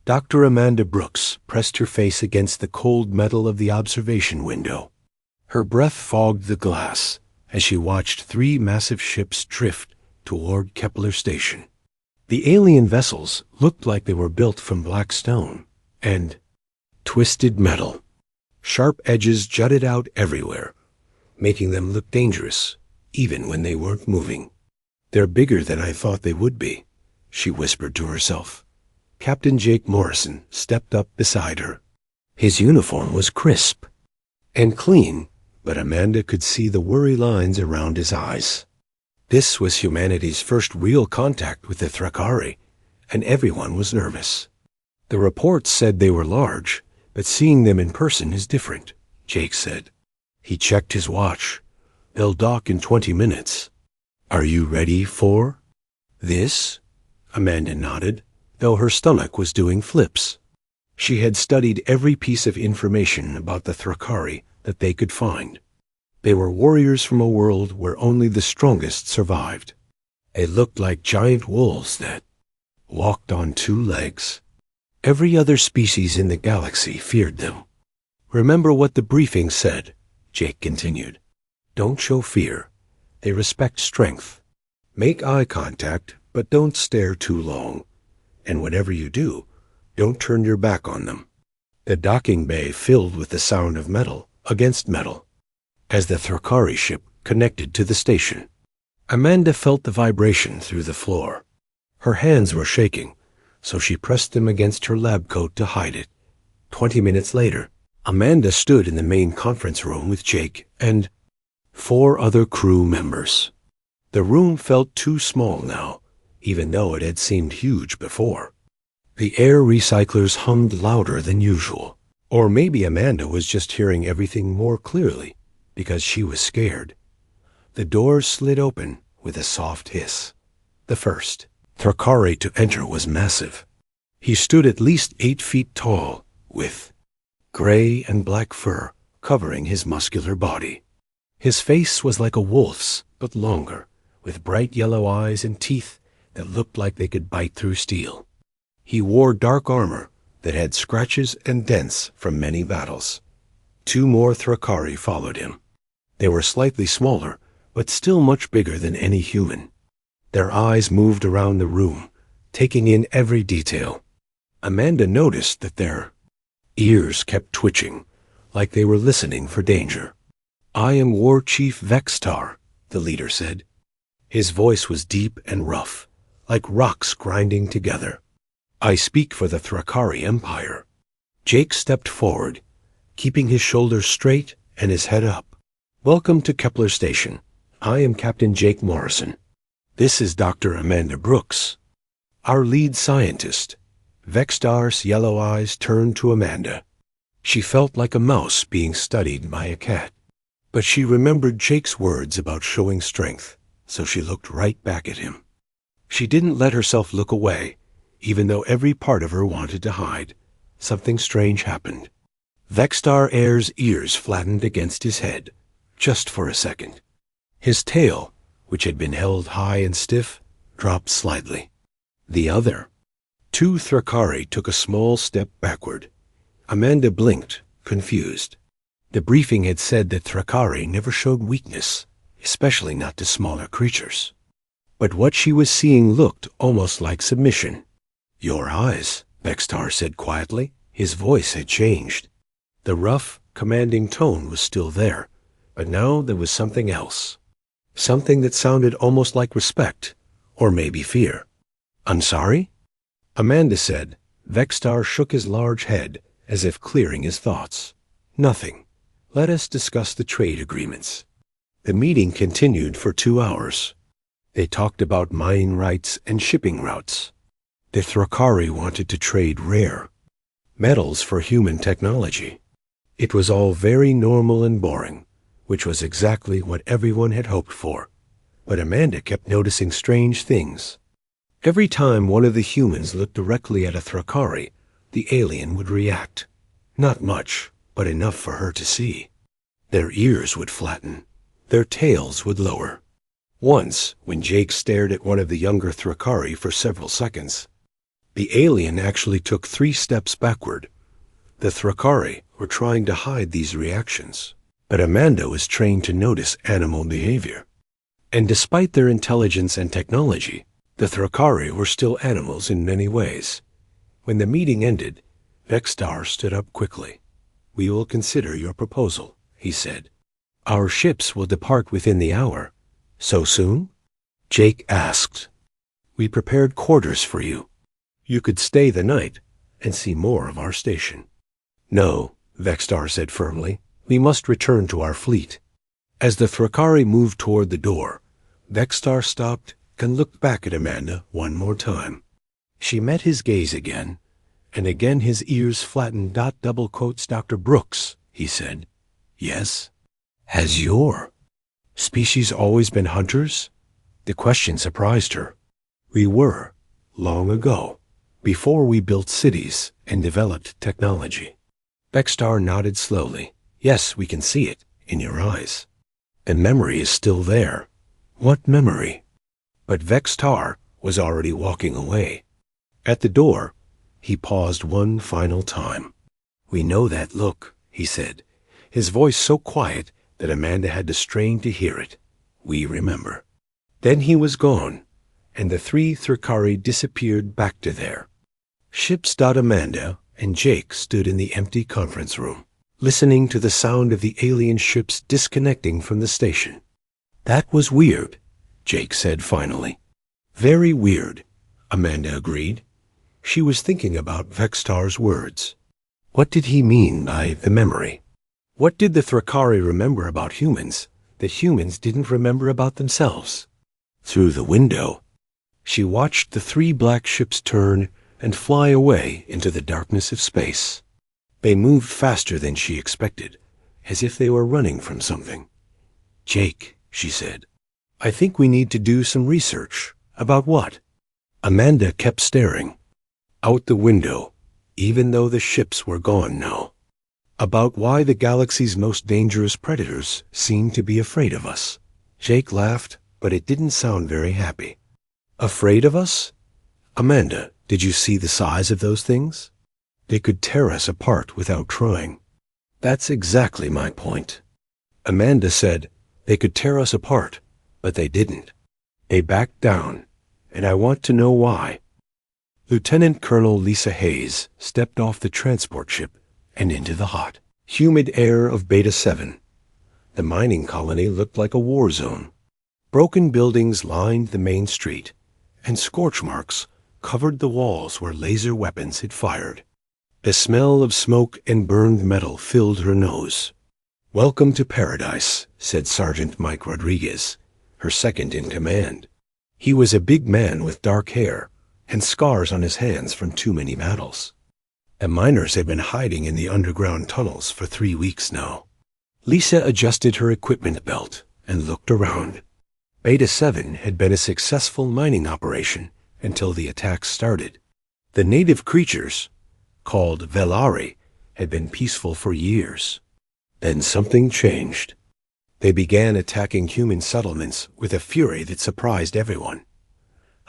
Dr. Amanda Brooks pressed her face against the cold metal of the observation window. Her breath fogged the glass as she watched 3 massive ships drift toward Kepler Station. The alien vessels looked like they were built from black stone and twisted metal. Sharp edges jutted out everywhere, making them look dangerous, even when they weren't moving. "They're bigger than I thought they would be," she whispered to herself. Captain Jake Morrison stepped up beside her. His uniform was crisp and clean, but Amanda could see the worry lines around his eyes. This was humanity's first real contact with the Thrakari, and everyone was nervous. "The reports said they were large, but seeing them in person is different," Jake said. He checked his watch. "They'll dock in 20 minutes. Are you ready for this?" Amanda nodded, though her stomach was doing flips. She had studied every piece of information about the Thrakari that they could find. They were warriors from a world where only the strongest survived. It looked like giant wolves that walked on 2 legs. Every other species in the galaxy feared them. "Remember what the briefing said," Jake continued. "Don't show fear. They respect strength. Make eye contact, but don't stare too long. And whatever you do, don't turn your back on them." The docking bay filled with the sound of metal against metal as the Thrakari ship connected to the station. Amanda felt the vibration through the floor. Her hands were shaking, so she pressed them against her lab coat to hide it. 20 minutes later, Amanda stood in the main conference room with Jake and 4 other crew members. The room felt too small now, even though it had seemed huge before. The air recyclers hummed louder than usual. Or maybe Amanda was just hearing everything more clearly because she was scared. The doors slid open with a soft hiss. The first Thrakari to enter was massive. He stood at least 8 feet tall, with gray and black fur covering his muscular body. His face was like a wolf's, but longer, with bright yellow eyes and teeth that looked like they could bite through steel. He wore dark armor that had scratches and dents from many battles. 2 more Thrakari followed him. They were slightly smaller, but still much bigger than any human. Their eyes moved around the room, taking in every detail. Amanda noticed that their ears kept twitching, like they were listening for danger. "I am War Chief Vextar," the leader said. His voice was deep and rough, like rocks grinding together. "I speak for the Thrakari Empire." Jake stepped forward, keeping his shoulders straight and his head up. "Welcome to Kepler Station. I am Captain Jake Morrison. This is Dr. Amanda Brooks, our lead scientist." Vextar's yellow eyes turned to Amanda. She felt like a mouse being studied by a cat. But she remembered Jake's words about showing strength, so she looked right back at him. She didn't let herself look away, even though every part of her wanted to hide. Something strange happened. Vextar Air's ears flattened against his head, just for a second. His tail, which had been held high and stiff, dropped slightly. The other 2 Thrakari took a small step backward. Amanda blinked, confused. The briefing had said that Thrakari never showed weakness, especially not to smaller creatures. But what she was seeing looked almost like submission. "Your eyes," Vextar said quietly. His voice had changed. The rough, commanding tone was still there, but now there was something else. Something that sounded almost like respect, or maybe fear. "I'm sorry?" Amanda said. Vextar shook his large head, as if clearing his thoughts. "Nothing. Let us discuss the trade agreements." The meeting continued for 2 hours. They talked about mine rights and shipping routes. The Thrakari wanted to trade rare metals for human technology. It was all very normal and boring, which was exactly what everyone had hoped for. But Amanda kept noticing strange things. Every time one of the humans looked directly at a Thrakari, the alien would react. Not much, but enough for her to see. Their ears would flatten. Their tails would lower. Once, when Jake stared at one of the younger Thrakari for several seconds, The alien actually took 3 steps backward. The Thrakari were trying to hide these reactions, but Amanda was trained to notice animal behavior. And despite their intelligence and technology, the Thrakari were still animals in many ways. When the meeting ended, Vextar stood up quickly. "We will consider your proposal," he said. "Our ships will depart within the hour." "So soon?" Jake asked. "We prepared quarters for you. You could stay the night and see more of our station." "No," Vextar said firmly. "We must return to our fleet." As the Thrakari moved toward the door, Vextar stopped and looked back at Amanda one more time. She met his gaze again, and again his ears flattened. "Dr. Brooks," he said. "Yes?" "Has your species always been hunters?" The question surprised her. "We were, long ago, before we built cities and developed technology." Vextar nodded slowly. "Yes, we can see it in your eyes. And memory is still there." "What memory?" But Vextar was already walking away. At the door, he paused one final time. "We know that look," he said, his voice so quiet that Amanda had to strain to hear it. "We remember." Then he was gone, and the 3 Thrakari disappeared back to there. Ships. Amanda and Jake stood in the empty conference room, listening to the sound of the alien ships disconnecting from the station. "That was weird," Jake said finally. "Very weird," Amanda agreed. She was thinking about Vextar's words. What did he mean by the memory? What did the Thrakari remember about humans that humans didn't remember about themselves? Through the window, she watched the 3 black ships turn and fly away into the darkness of space. They moved faster than she expected, as if they were running from something. "Jake," she said, "I think we need to do some research." "About what?" Amanda kept staring out the window, even though the ships were gone now. "About why the galaxy's most dangerous predators seem to be afraid of us." Jake laughed, but it didn't sound very happy. "Afraid of us? Amanda, did you see the size of those things? They could tear us apart without trying." "That's exactly my point." Amanda said, "They could tear us apart, but they didn't. They backed down, and I want to know why." Lieutenant Colonel Lisa Hayes stepped off the transport ship and into the hot, humid air of Beta 7. The mining colony looked like a war zone. Broken buildings lined the main street, and scorch marks covered the walls where laser weapons had fired. The smell of smoke and burned metal filled her nose. "Welcome to paradise," said Sergeant Mike Rodriguez, her second in command. He was a big man with dark hair and scars on his hands from too many battles. The miners had been hiding in the underground tunnels for 3 weeks now. Lisa adjusted her equipment belt and looked around. Beta 7 had been a successful mining operation until the attacks started. The native creatures, called Velari, had been peaceful for years. Then something changed. They began attacking human settlements with a fury that surprised everyone.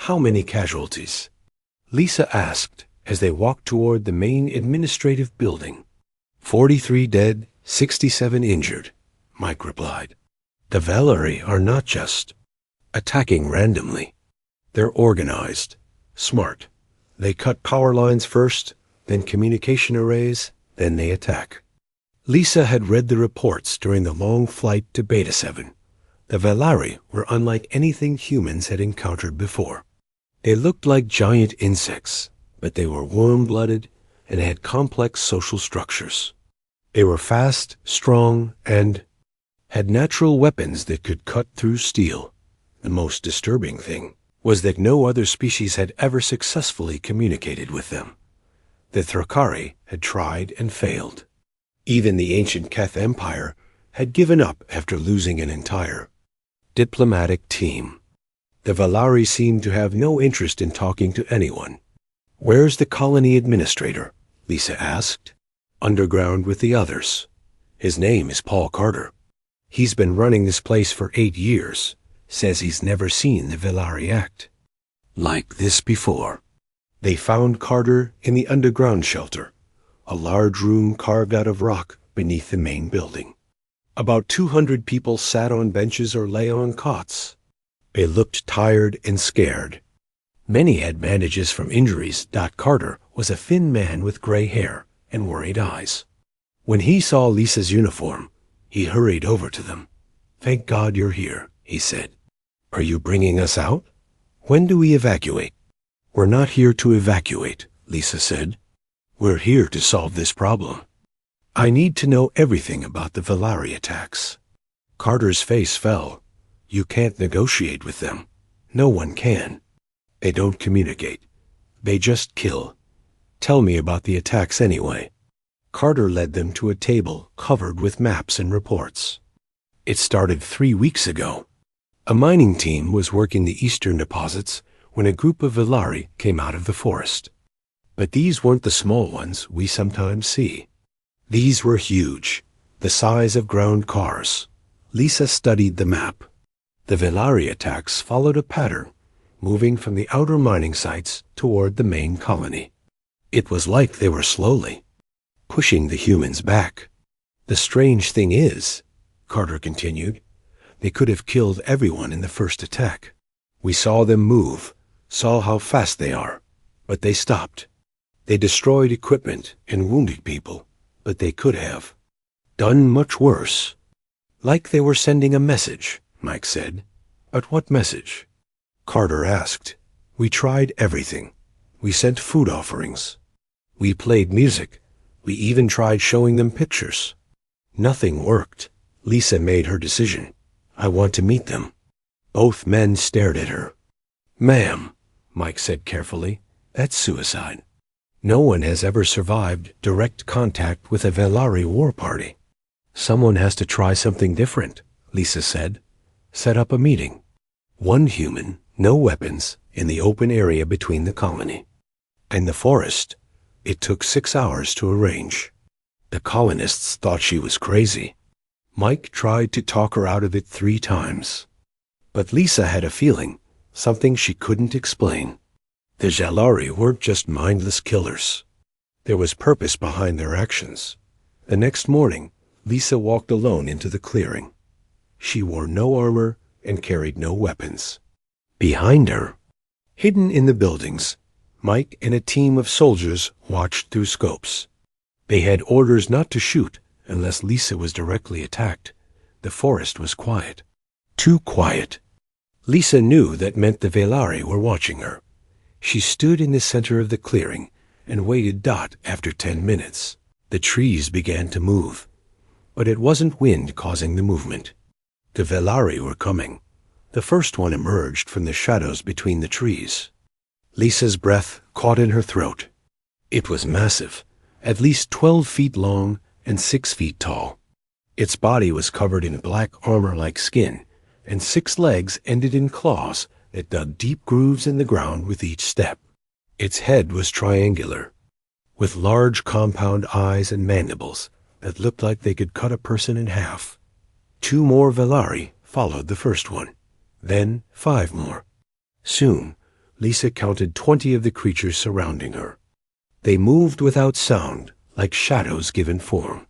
"How many casualties?" Lisa asked as they walked toward the main administrative building. 43 dead, 67 injured, Mike replied. "The Velari are not just attacking randomly. They're organized, smart. They cut power lines first, then communication arrays, then they attack." Lisa had read the reports during the long flight to Beta 7. The Velari were unlike anything humans had encountered before. They looked like giant insects, but they were warm-blooded and had complex social structures. They were fast, strong, and had natural weapons that could cut through steel. The most disturbing thing was that no other species had ever successfully communicated with them. The Thrakari had tried and failed. Even the ancient Keth Empire had given up after losing an entire diplomatic team. The Velari seemed to have no interest in talking to anyone. "Where's the colony administrator?" Lisa asked. "Underground with the others. His name is Paul Carter. He's been running this place for 8 years. Says he's never seen the Velari act like this before." They found Carter in the underground shelter, a large room carved out of rock beneath the main building. About 200 people sat on benches or lay on cots. They looked tired and scared. Many had bandages from injuries. Carter was a thin man with gray hair and worried eyes. When he saw Lisa's uniform, he hurried over to them. "Thank God you're here," he said. "Are you bringing us out? When do we evacuate?" "We're not here to evacuate," Lisa said. "We're here to solve this problem. I need to know everything about the Velari attacks." Carter's face fell. "You can't negotiate with them. No one can. They don't communicate. They just kill. Tell me about the attacks anyway." Carter led them to a table covered with maps and reports. "It started 3 weeks ago. A mining team was working the eastern deposits when a group of Velari came out of the forest. But these weren't the small ones we sometimes see. These were huge, the size of ground cars." Lisa studied the map. The Velari attacks followed a pattern, moving from the outer mining sites toward the main colony. It was like they were slowly pushing the humans back. "The strange thing is," Carter continued, "they could have killed everyone in the first attack. We saw them move, saw how fast they are, but they stopped. They destroyed equipment and wounded people, but they could have done much worse." "Like they were sending a message," Mike said. "But what message?" Carter asked. "We tried everything. We sent food offerings. We played music. We even tried showing them pictures. Nothing worked." Lisa made her decision. "I want to meet them." Both men stared at her. "Ma'am," Mike said carefully, "that's suicide. No one has ever survived direct contact with a Velari war party." "Someone has to try something different," Lisa said. "Set up a meeting. One human, no weapons, in the open area between the colony and the forest." It took 6 hours to arrange. The colonists thought she was crazy. Mike tried to talk her out of it 3 times. But Lisa had a feeling, something she couldn't explain. The Velari weren't just mindless killers. There was purpose behind their actions. The next morning, Lisa walked alone into the clearing. She wore no armor and carried no weapons. Behind her, hidden in the buildings, Mike and a team of soldiers watched through scopes. They had orders not to shoot unless Lisa was directly attacked. The forest was quiet. Too quiet. Lisa knew that meant the Velari were watching her. She stood in the center of the clearing and waited. After 10 minutes, the trees began to move. But it wasn't wind causing the movement. The Velari were coming. The first one emerged from the shadows between the trees. Lisa's breath caught in her throat. It was massive, at least 12 feet long and 6 feet tall. Its body was covered in black armor-like skin, and 6 legs ended in claws that dug deep grooves in the ground with each step. Its head was triangular, with large compound eyes and mandibles that looked like they could cut a person in half. 2 more Velari followed the first one, then 5 more. Soon, Lisa counted 20 of the creatures surrounding her. They moved without sound, like shadows given form.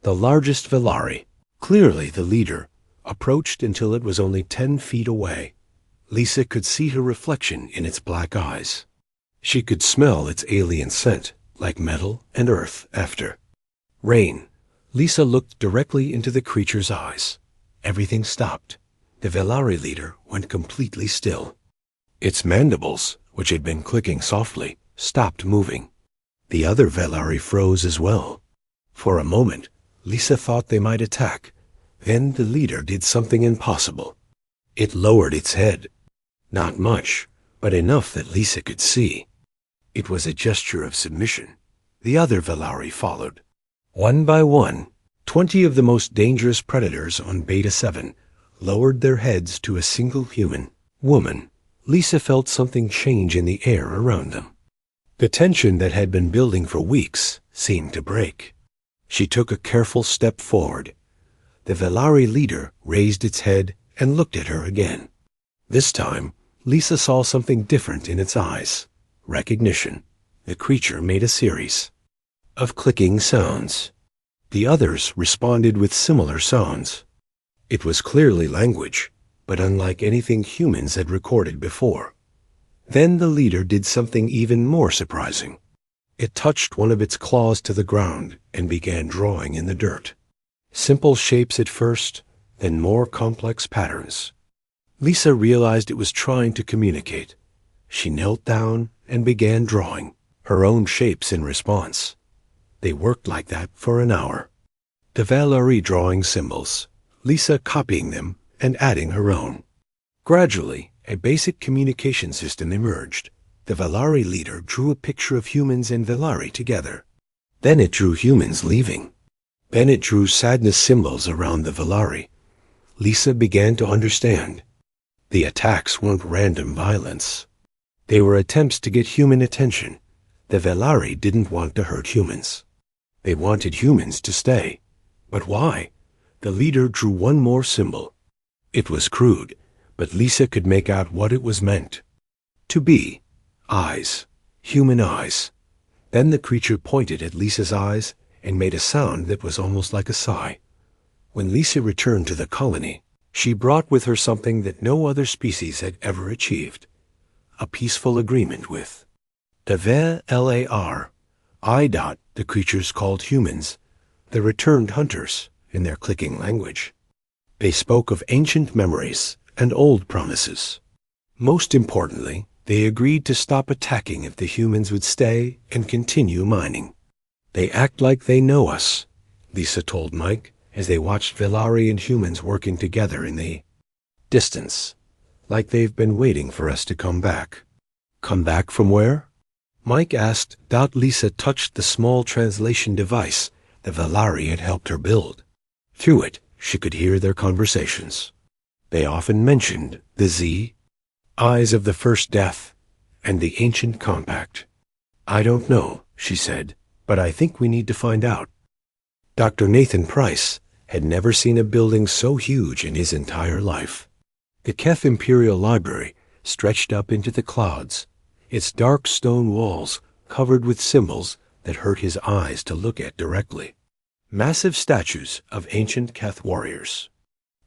The largest Velari, clearly the leader, approached until it was only 10 feet away. Lisa could see her reflection in its black eyes. She could smell its alien scent, like metal and earth after rain. Lisa looked directly into the creature's eyes. Everything stopped. The Velari leader went completely still. Its mandibles, which had been clicking softly, stopped moving. The other Velari froze as well. For a moment, Lisa thought they might attack. Then the leader did something impossible. It lowered its head. Not much, but enough that Lisa could see. It was a gesture of submission. The other Velari followed. One by one, 20 of the most dangerous predators on Beta 7 lowered their heads to a single human woman. Lisa felt something change in the air around them. The tension that had been building for weeks seemed to break. She took a careful step forward. The Velari leader raised its head and looked at her again. This time, Lisa saw something different in its eyes. recognition. The creature made a series of clicking sounds. The others responded with similar sounds. It was clearly language, but unlike anything humans had recorded before. Then the leader did something even more surprising. It touched one of its claws to the ground and began drawing in the dirt. Simple shapes at first, then more complex patterns. Lisa realized it was trying to communicate. She knelt down and began drawing her own shapes in response. They worked like that for an hour. The Valari drawing symbols, Lisa copying them and adding her own. Gradually, a basic communication system emerged. The Valari leader drew a picture of humans and Valari together. Then it drew humans leaving. Then it drew sadness symbols around the Valari. Lisa began to understand. The attacks weren't random violence. They were attempts to get human attention. The Valari didn't want to hurt humans. They wanted humans to stay. But why? The leader drew one more symbol. It was crude, but Lisa could make out what it was meant. To be. Eyes. Human eyes. Then the creature pointed at Lisa's eyes and made a sound that was almost like a sigh. When Lisa returned to the colony, she brought with her something that no other species had ever achieved. A peaceful agreement with the VLAR. I. The creatures called humans, the returned hunters, in their clicking language. They spoke of ancient memories and old promises. Most importantly, they agreed to stop attacking if the humans would stay and continue mining. They act like they know us, Lisa told Mike as they watched Valari and humans working together in the distance, like they've been waiting for us to come back. Come back from where? Mike asked. Lisa touched the small translation device the Valari had helped her build. Through it, she could hear their conversations. They often mentioned the Z, eyes of the first death, and the ancient compact. I don't know, she said, but I think we need to find out. Dr. Nathan Price had never seen a building so huge in his entire life. The Keth Imperial Library stretched up into the clouds, its dark stone walls covered with symbols that hurt his eyes to look at directly. Massive statues of ancient Keth warriors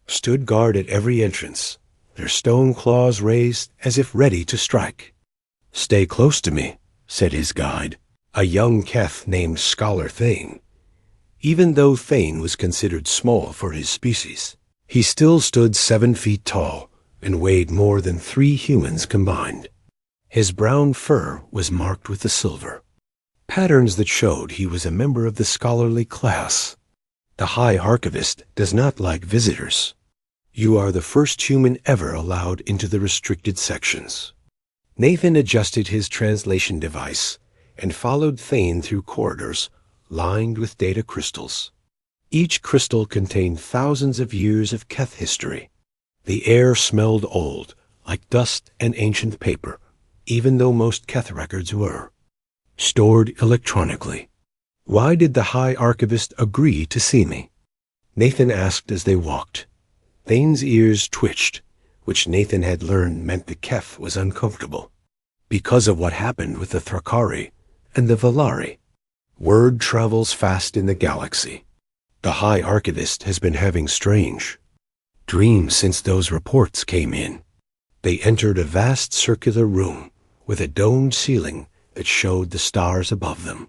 stood guard at every entrance, their stone claws raised as if ready to strike. Stay close to me, said his guide, a young Keth named Scholar Thane. Even though Thane was considered small for his species, he still stood 7 feet tall and weighed more than 3 humans combined. His brown fur was marked with the silver, patterns that showed he was a member of the scholarly class. The High Archivist does not like visitors. You are the first human ever allowed into the restricted sections. Nathan adjusted his translation device and followed Thane through corridors lined with data crystals. Each crystal contained thousands of years of Keth history. The air smelled old, like dust and ancient paper, even though most Keth records were stored electronically. Why did the High Archivist agree to see me? Nathan asked as they walked. Thane's ears twitched, which Nathan had learned meant the Keth was uncomfortable. Because of what happened with the Thrakari and the Valari. Word travels fast in the galaxy. The High Archivist has been having strange dreams since those reports came in. They entered a vast circular room with a domed ceiling that showed the stars above them.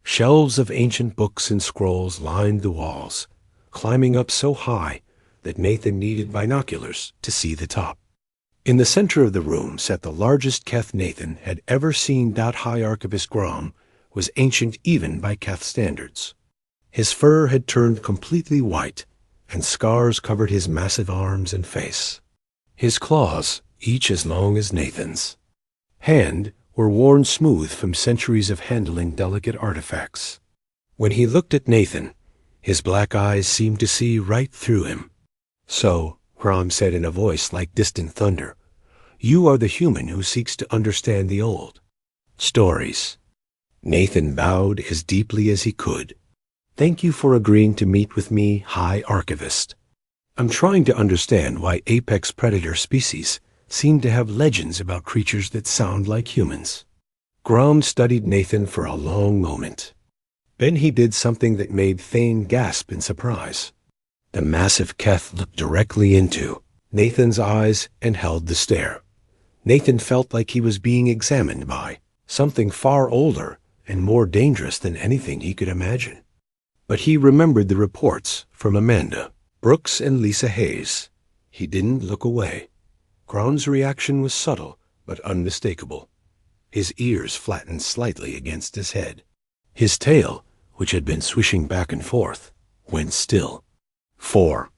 Shelves of ancient books and scrolls lined the walls, climbing up so high that Nathan needed binoculars to see the top. In the center of the room sat the largest Keth Nathan had ever seen. High Archivist Grom was ancient even by Keth standards. His fur had turned completely white, and scars covered his massive arms and face. His claws, each as long as Nathan's hand, were worn smooth from centuries of handling delicate artifacts. When he looked at Nathan, his black eyes seemed to see right through him. So, Grom said in a voice like distant thunder, you are the human who seeks to understand the old stories. Nathan bowed as deeply as he could. Thank you for agreeing to meet with me, High Archivist. I'm trying to understand why apex predator species seem to have legends about creatures that sound like humans. Grom studied Nathan for a long moment. Then he did something that made Thane gasp in surprise. The massive Keth looked directly into Nathan's eyes and held the stare. Nathan felt like he was being examined by something far older and more dangerous than anything he could imagine. But he remembered the reports from Amanda, Brooks, and Lisa Hayes. He didn't look away. Grom's reaction was subtle but unmistakable. His ears flattened slightly against his head. His tail, which had been swishing back and forth, went still. 4.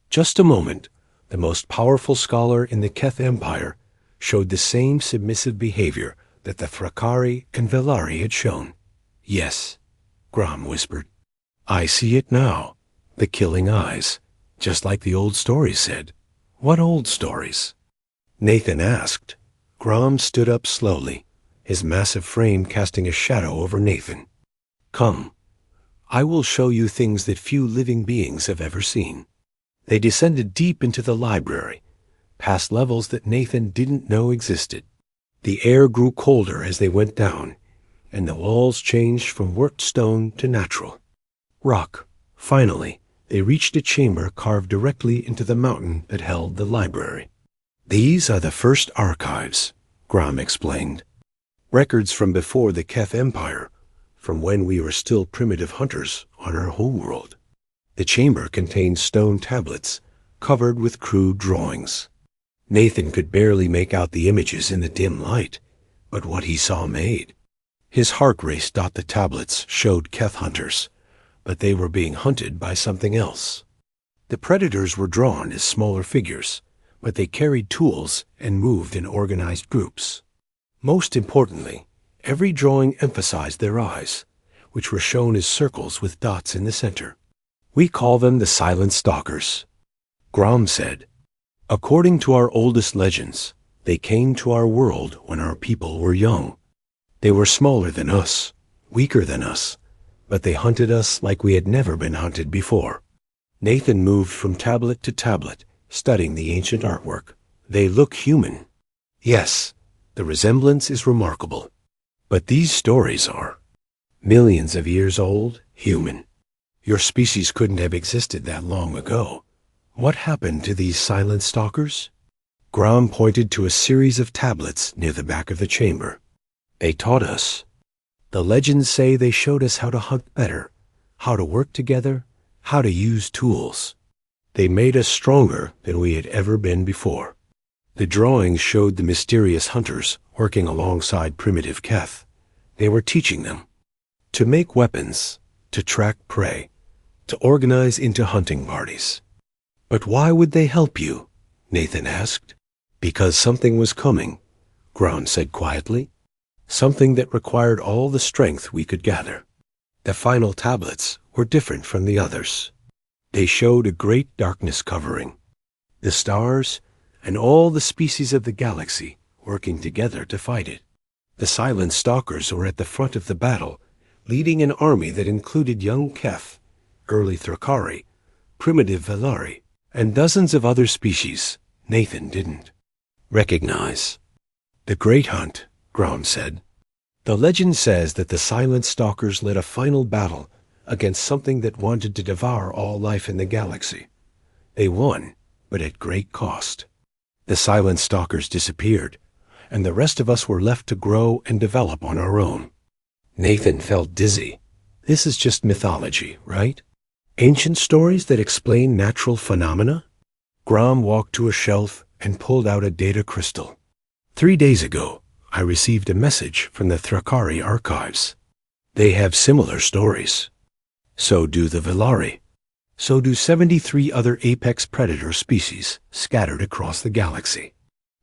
Just a moment, the most powerful scholar in the Keth Empire showed the same submissive behavior that the Thrakari and Velari had shown. Yes, Grom whispered. I see it now. The killing eyes, just like the old stories said. What old stories? Nathan asked. Grom stood up slowly, his massive frame casting a shadow over Nathan. Come, I will show you things that few living beings have ever seen. They descended deep into the library, past levels that Nathan didn't know existed. The air grew colder as they went down, and the walls changed from worked stone to natural rock. Finally, they reached a chamber carved directly into the mountain that held the library. These are the first archives, Grom explained. Records from before the Keth Empire, from when we were still primitive hunters on our homeworld. The chamber contained stone tablets covered with crude drawings. Nathan could barely make out the images in the dim light, but what he saw made. His heart raced. The tablets showed Keth hunters, but they were being hunted by something else. The predators were drawn as smaller figures, but they carried tools and moved in organized groups. Most importantly, every drawing emphasized their eyes, which were shown as circles with dots in the center. We call them the Silent Stalkers. Grom said, according to our oldest legends, they came to our world when our people were young. They were smaller than us, weaker than us, but they hunted us like we had never been hunted before. Nathan moved from tablet to tablet, studying the ancient artwork. They look human. Yes, the resemblance is remarkable. But these stories are millions of years old, human. Your species couldn't have existed that long ago. What happened to these silent stalkers? Grom pointed to a series of tablets near the back of the chamber. They taught us. The legends say they showed us how to hunt better, how to work together, how to use tools. They made us stronger than we had ever been before. The drawings showed the mysterious hunters working alongside primitive Keth. They were teaching them to make weapons, to track prey, to organize into hunting parties. But why would they help you? Nathan asked. Because something was coming, Grom said quietly. Something that required all the strength we could gather. The final tablets were different from the others. They showed a great darkness covering the stars and all the species of the galaxy working together to fight it. The silent stalkers were at the front of the battle, leading an army that included young Keth, early Thrakari, primitive Velari, and dozens of other species Nathan didn't recognize. The Great Hunt, Grom said. The legend says that the silent stalkers led a final battle against something that wanted to devour all life in the galaxy. They won, but at great cost. The silent stalkers disappeared, and the rest of us were left to grow and develop on our own. Nathan felt dizzy. This is just mythology, right? Ancient stories that explain natural phenomena? Grom walked to a shelf and pulled out a data crystal. 3 days ago, I received a message from the Thrakari archives. They have similar stories. So do the Velari. So do 73 other apex predator species scattered across the galaxy.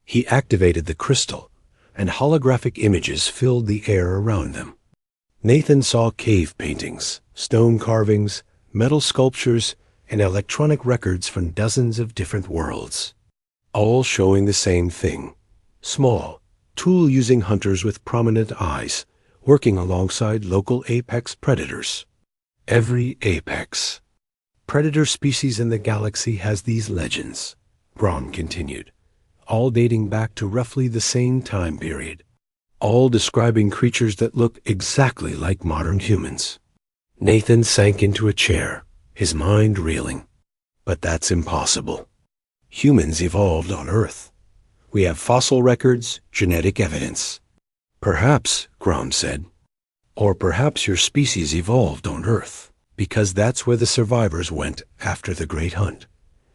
He activated the crystal, and holographic images filled the air around them. Nathan saw cave paintings, stone carvings, metal sculptures, and electronic records from dozens of different worlds, all showing the same thing. Small, tool-using hunters with prominent eyes, working alongside local apex predators. Every apex predator species in the galaxy has these legends, Grom continued, all dating back to roughly the same time period. all describing creatures that look exactly like modern humans. Nathan sank into a chair, his mind reeling. But that's impossible. Humans evolved on Earth. We have fossil records, genetic evidence. Perhaps, Grom said. Or perhaps your species evolved on Earth, because that's where the survivors went after the Great Hunt.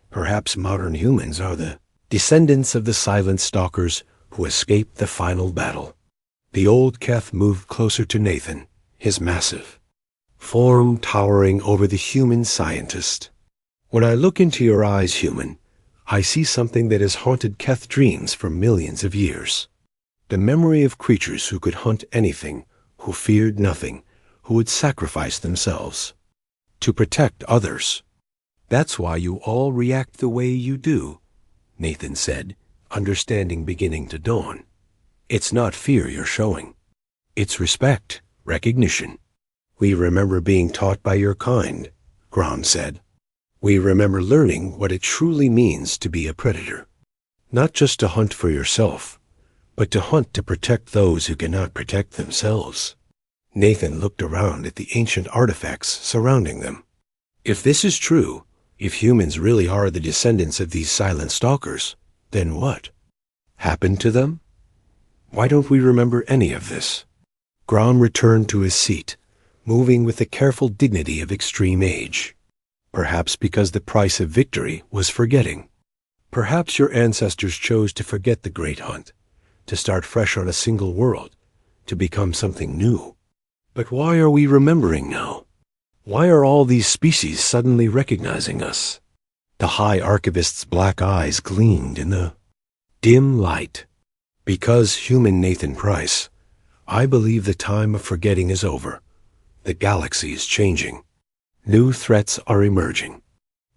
Perhaps modern humans are the descendants of the silent stalkers who escaped the final battle. The old Keth moved closer to Nathan, his massive form towering over the human scientist. When I look into your eyes, human, I see something that has haunted Keth dreams for millions of years. The memory of creatures who could hunt anything, who feared nothing, who would sacrifice themselves to protect others. That's why you all react the way you do, Nathan said, understanding beginning to dawn. It's not fear you're showing. It's respect, recognition. We remember being taught by your kind, Grom said. We remember learning what it truly means to be a predator. Not just to hunt for yourself, but to hunt to protect those who cannot protect themselves. Nathan looked around at the ancient artifacts surrounding them. If this is true, if humans really are the descendants of these silent stalkers, then what happened to them? Why don't we remember any of this? Grom returned to his seat, moving with the careful dignity of extreme age. Perhaps because the price of victory was forgetting. Perhaps your ancestors chose to forget the Great Hunt, to start fresh on a single world, to become something new. But why are we remembering now? Why are all these species suddenly recognizing us? The High Archivist's black eyes gleamed in the dim light. Because, human Nathan Price, I believe the time of forgetting is over. The galaxy is changing. New threats are emerging.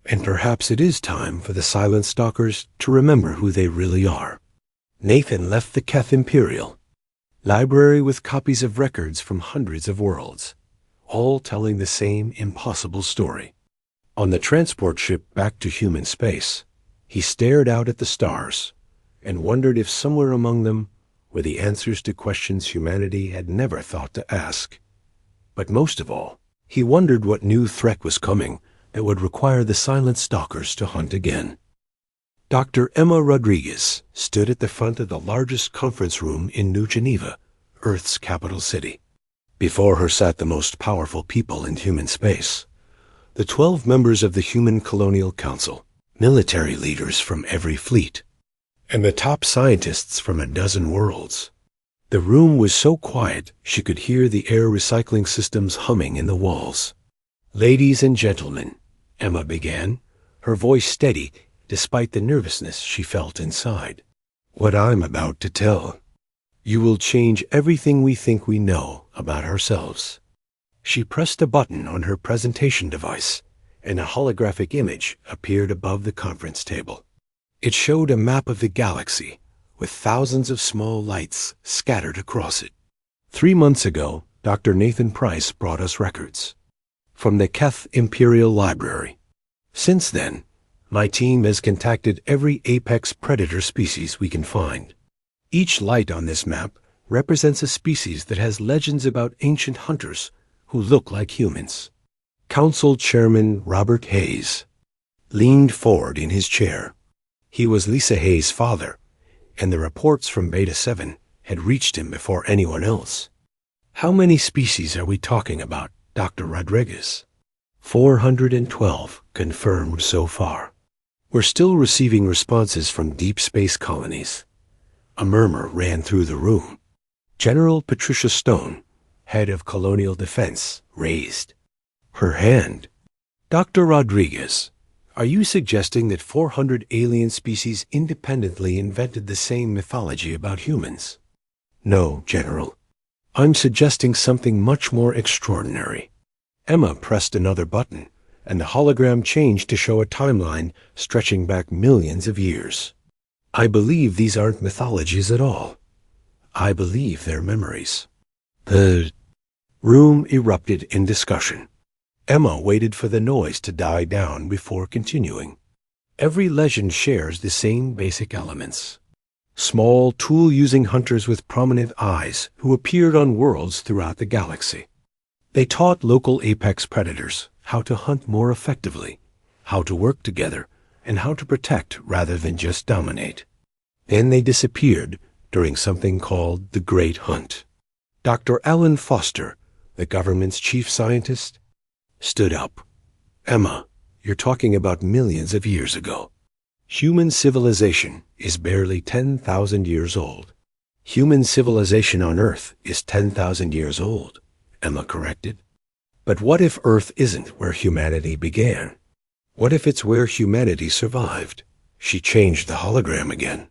And perhaps it is time for the silent stalkers to remember who they really are. Nathan left the Keth Imperial library with copies of records from hundreds of worlds, all telling the same impossible story. On the transport ship back to human space, he stared out at the stars and wondered if somewhere among them were the answers to questions humanity had never thought to ask. But most of all, he wondered what new threat was coming that would require the silent stalkers to hunt again. Dr. Emma Rodriguez stood at the front of the largest conference room in New Geneva, Earth's capital city. Before her sat the most powerful people in human space, the 12 members of the Human Colonial Council, military leaders from every fleet, and the top scientists from a dozen worlds. The room was so quiet she could hear the air recycling systems humming in the walls. Ladies and gentlemen, Emma began, her voice steady despite the nervousness she felt inside. What I'm about to tell, you will change everything we think we know about ourselves. She pressed a button on her presentation device, and a holographic image appeared above the conference table. It showed a map of the galaxy, with thousands of small lights scattered across it. 3 months ago, Dr. Nathan Price brought us records from the Keth Imperial Library. Since then, my team has contacted every apex predator species we can find. Each light on this map represents a species that has legends about ancient hunters who look like humans. Council Chairman Robert Hayes leaned forward in his chair. He was Lisa Hayes' father, and the reports from Beta 7 had reached him before anyone else. How many species are we talking about, Dr. Rodriguez? 412 confirmed so far. We're still receiving responses from deep space colonies. A murmur ran through the room. General Patricia Stone, head of Colonial Defense, raised her hand. Dr. Rodriguez, are you suggesting that 400 alien species independently invented the same mythology about humans? No, General. I'm suggesting something much more extraordinary. Emma pressed another button, and the hologram changed to show a timeline stretching back millions of years. I believe these aren't mythologies at all. I believe they're memories. The room erupted in discussion. Emma waited for the noise to die down before continuing. Every legend shares the same basic elements. small, tool-using hunters with prominent eyes who appeared on worlds throughout the galaxy. They taught local apex predators how to hunt more effectively, how to work together, and how to protect rather than just dominate. Then they disappeared during something called the Great Hunt. Dr. Alan Foster, the government's chief scientist, stood up. "Emma, you're talking about millions of years ago. Human civilization is barely 10,000 years old." "Human civilization on Earth is 10,000 years old," Emma corrected. "But what if Earth isn't where humanity began? What if it's where humanity survived?" She changed the hologram again.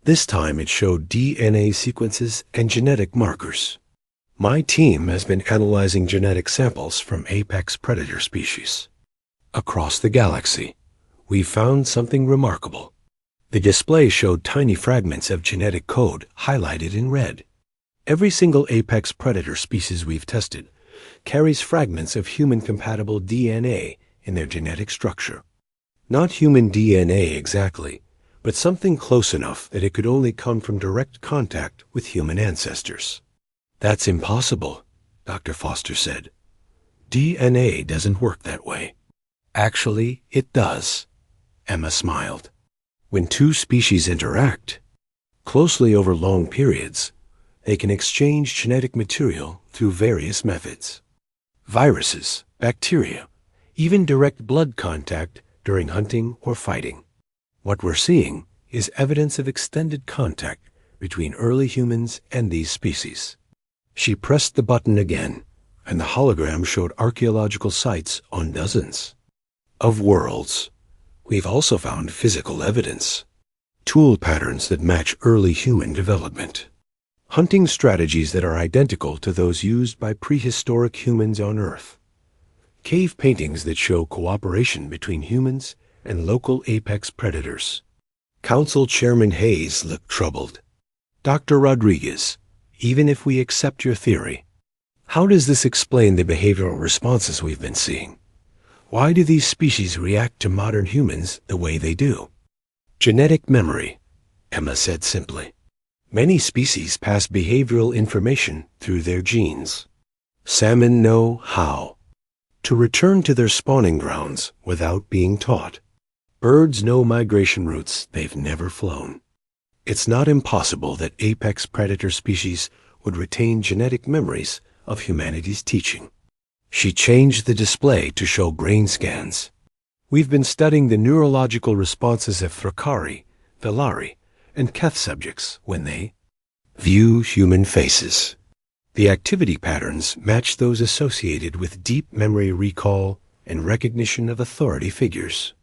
This time it showed DNA sequences and genetic markers. "My team has been analyzing genetic samples from apex predator species across the galaxy. We found something remarkable." The display showed tiny fragments of genetic code highlighted in red. Every single apex predator species we've tested carries fragments of human-compatible DNA in their genetic structure. Not human DNA exactly, but something close enough that it could only come from direct contact with human ancestors. "That's impossible," Dr. Foster said. "DNA doesn't work that way." "Actually, it does," Emma smiled. "When two species interact closely over long periods, they can exchange genetic material through various methods. Viruses, bacteria, even direct blood contact during hunting or fighting. What we're seeing is evidence of extended contact between early humans and these species." She pressed the button again, and the hologram showed archaeological sites on dozens of worlds. We've also found physical evidence, tool patterns that match early human development, hunting strategies that are identical to those used by prehistoric humans on Earth, cave paintings that show cooperation between humans and local apex predators. Council Chairman Hayes looked troubled. "Dr. Rodriguez, even if we accept your theory, how does this explain the behavioral responses we've been seeing? Why do these species react to modern humans the way they do?" "Genetic memory," Emma said simply. "Many species pass behavioral information through their genes. Salmon know how to return to their spawning grounds without being taught. Birds know migration routes they've never flown. It's not impossible that apex predator species would retain genetic memories of humanity's teaching." She changed the display to show brain scans. "We've been studying the neurological responses of Thrakari, Velari, and Keth subjects when they view human faces. The activity patterns match those associated with deep memory recall and recognition of authority figures."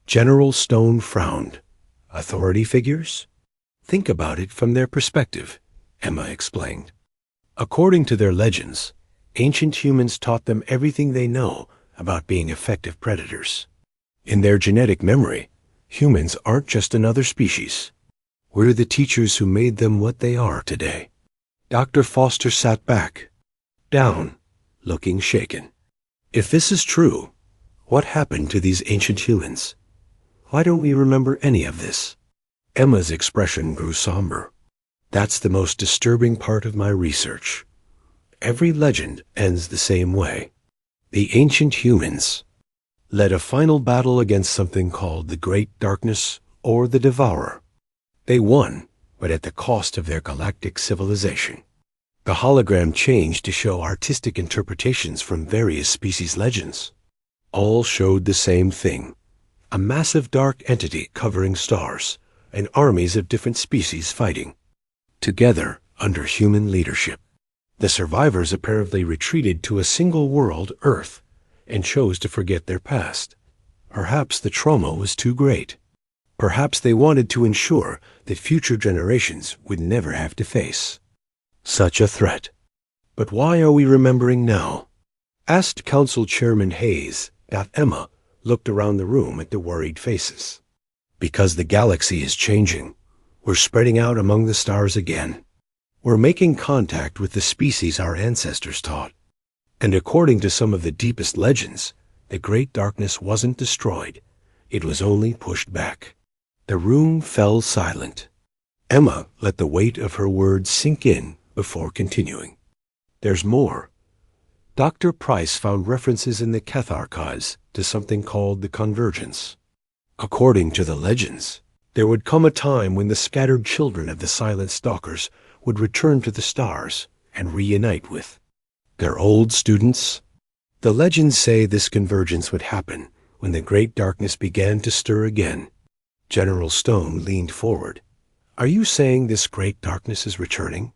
General Stone frowned. "Authority figures? Think about it from their perspective," Emma explained. "According to their legends, ancient humans taught them everything they know about being effective predators. In their genetic memory, humans aren't just another species. We're the teachers who made them what they are today." Dr. Foster sat back, down, looking shaken. "If this is true, what happened to these ancient humans? Why don't we remember any of this?" Emma's expression grew somber. "That's the most disturbing part of my research. Every legend ends the same way. The ancient humans led a final battle against something called the Great Darkness or the Devourer. They won, but at the cost of their galactic civilization." The hologram changed to show artistic interpretations from various species legends. All showed the same thing: a massive dark entity covering stars, and armies of different species fighting together under human leadership. The survivors apparently retreated to a single world, Earth, and chose to forget their past. Perhaps the trauma was too great. Perhaps they wanted to ensure that future generations would never have to face such a threat. "But why are we remembering now?" asked Council Chairman Hayes. Emma looked around the room at the worried faces. "Because the galaxy is changing. We're spreading out among the stars again. We're making contact with the species our ancestors taught. And according to some of the deepest legends, the Great Darkness wasn't destroyed. It was only pushed back." The room fell silent. Emma let the weight of her words sink in before continuing. There's more. Dr. Price found references in the Keth archives to something called the Convergence. According to the legends, there would come a time when the scattered children of the Silent Stalkers would return to the stars and reunite with their old students. The legends say this convergence would happen when the great darkness began to stir again. General Stone leaned forward. Are you saying this great darkness is returning?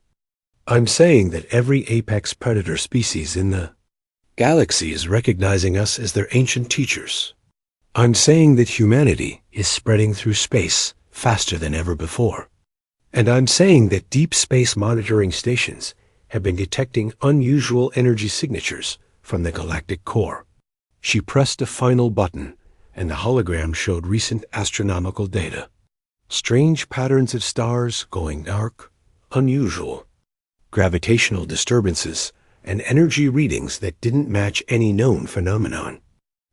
I'm saying that every apex predator species in the galaxy is recognizing us as their ancient teachers. I'm saying that humanity is spreading through space faster than ever before. And I'm saying that deep space monitoring stations have been detecting unusual energy signatures from the galactic core. She pressed a final button, and the hologram showed recent astronomical data. Strange patterns of stars going dark, unusual. Gravitational disturbances, and energy readings that didn't match any known phenomenon.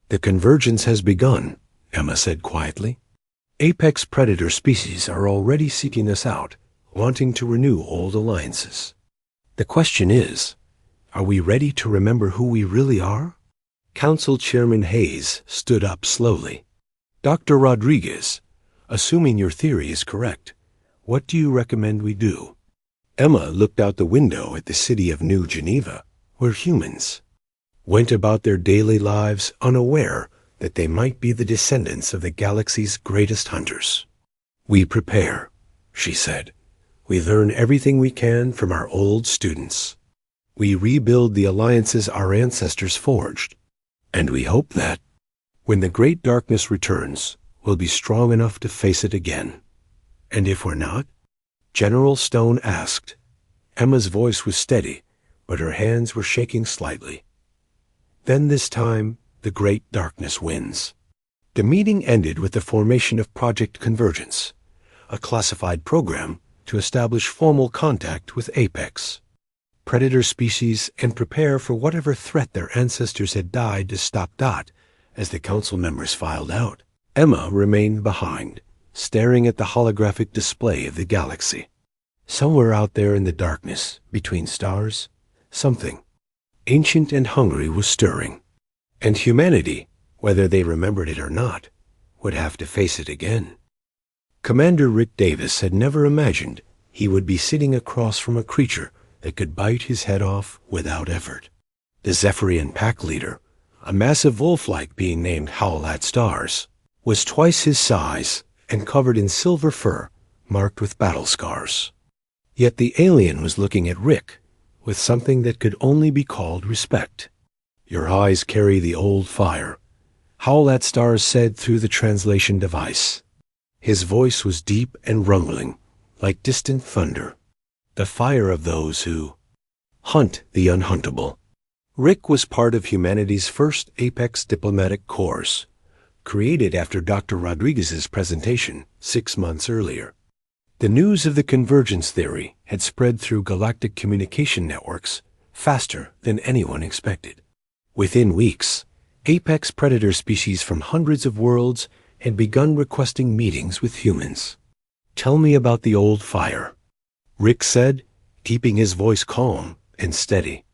The convergence has begun, Emma said quietly. Apex predator species are already seeking us out, wanting to renew old alliances. The question is, are we ready to remember who we really are? Council Chairman Hayes stood up slowly. Dr. Rodriguez, assuming your theory is correct, what do you recommend we do? Emma looked out the window at the city of New Geneva, where humans went about their daily lives unaware that they might be the descendants of the galaxy's greatest hunters. We prepare, she said. We learn everything we can from our old students. We rebuild the alliances our ancestors forged. And we hope that, when the great darkness returns, we'll be strong enough to face it again. And if we're not? General Stone asked. Emma's voice was steady, but her hands were shaking slightly. Then this time, the great darkness wins. The meeting ended with the formation of Project Convergence, a classified program to establish formal contact with Apex predator species and prepare for whatever threat their ancestors had died to stop. As the council members filed out, Emma remained behind, staring at the holographic display of the galaxy. Somewhere out there in the darkness, between stars, something ancient and hungry was stirring. And humanity, whether they remembered it or not, would have to face it again. Commander Rick Davis had never imagined he would be sitting across from a creature that could bite his head off without effort. The Zephyrian pack leader, a massive wolf-like being named HFY Stories, was twice his size and covered in silver fur marked with battle scars. Yet the alien was looking at Rick with something that could only be called respect. Your eyes carry the old fire, HFY Stories said through the translation device. His voice was deep and rumbling, like distant thunder. The fire of those who hunt the unhuntable. Rick was part of humanity's first Apex diplomatic corps, created after Dr. Rodriguez's presentation 6 months earlier. The news of the convergence theory had spread through galactic communication networks faster than anyone expected. Within weeks, apex predator species from hundreds of worlds had begun requesting meetings with humans. Tell me about the old fire, Rick said, keeping his voice calm and steady.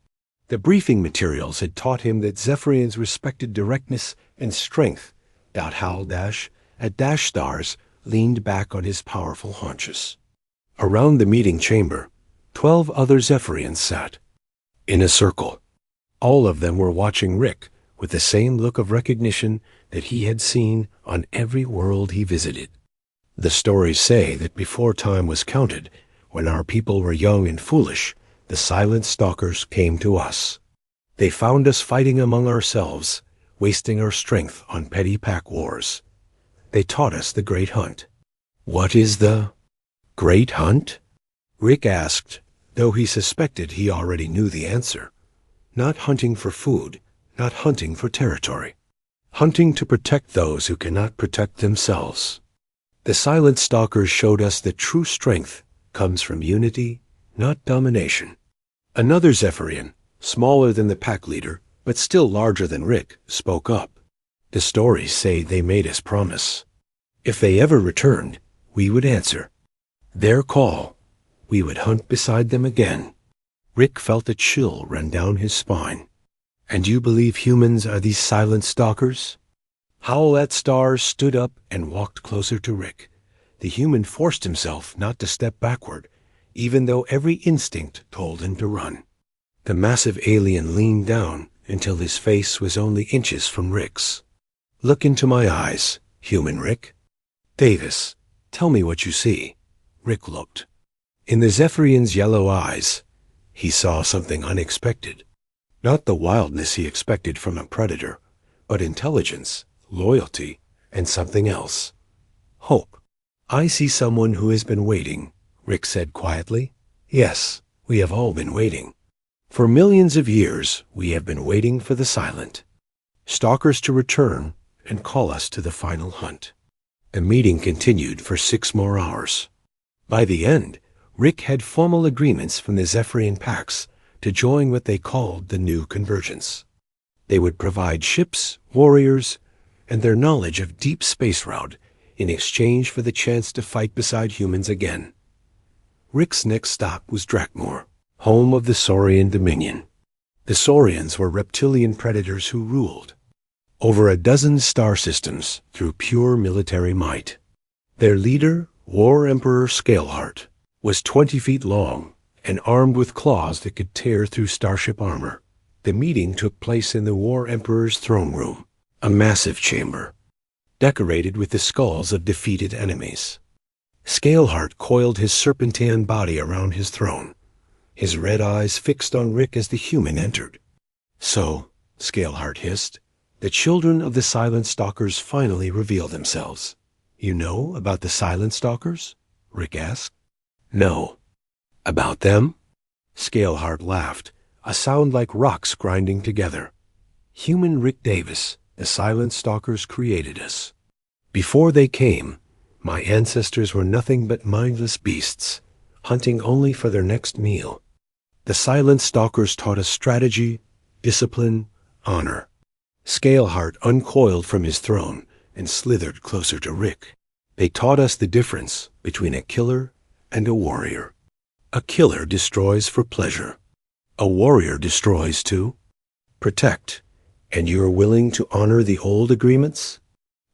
The briefing materials had taught him that Zephyrians respected directness and strength. Hal at Stars leaned back on his powerful haunches. Around the meeting chamber, 12 other Zephyrians sat, in a circle. All of them were watching Rick with the same look of recognition that he had seen on every world he visited. The stories say that before time was counted, when our people were young and foolish, the silent stalkers came to us. They found us fighting among ourselves, wasting our strength on petty pack wars. They taught us the Great Hunt. What is the Great Hunt? Rick asked, though he suspected he already knew the answer. Not hunting for food, not hunting for territory. Hunting to protect those who cannot protect themselves. The silent stalkers showed us that true strength comes from unity, not domination. Another Zephyrian, smaller than the pack leader, but still larger than Rick, spoke up. The stories say they made us promise. If they ever returned, we would answer. Their call, we would hunt beside them again. Rick felt a chill run down his spine. And you believe humans are these silent stalkers? Howlett Stars stood up and walked closer to Rick. The human forced himself not to step backward, even though every instinct told him to run. The massive alien leaned down until his face was only inches from Rick's. Look into my eyes, human Rick. Davis, tell me what you see. Rick looked. In the Zephyrian's yellow eyes, he saw something unexpected. Not the wildness he expected from a predator, but intelligence, loyalty, and something else. Hope. I see someone who has been waiting, Rick said quietly. Yes, we have all been waiting. For millions of years, we have been waiting for the silent stalkers to return and call us to the final hunt. The meeting continued for 6 more hours. By the end, Rick had formal agreements from the Zephyrian packs to join what they called the New Convergence. They would provide ships, warriors, and their knowledge of deep space route in exchange for the chance to fight beside humans again. Rick's next stop was Drakmor, home of the Saurian Dominion. The Saurians were reptilian predators who ruled over a dozen star systems through pure military might. Their leader, War Emperor Scaleheart, was 20 feet long and armed with claws that could tear through starship armor. The meeting took place in the War Emperor's throne room, a massive chamber, decorated with the skulls of defeated enemies. Scaleheart coiled his serpentine body around his throne, his red eyes fixed on Rick as the human entered. So, Scaleheart hissed, the children of the Silent Stalkers finally reveal themselves. You know about the Silent Stalkers? Rick asked. No. About them? Scaleheart laughed, a sound like rocks grinding together. Human Rick Davis, the Silent Stalkers created us. Before they came, my ancestors were nothing but mindless beasts, hunting only for their next meal. The Silent Stalkers taught us strategy, discipline, honor. Scaleheart uncoiled from his throne and slithered closer to Rick. They taught us the difference between a killer and a warrior. A killer destroys for pleasure. A warrior destroys to protect. And you're willing to honor the old agreements?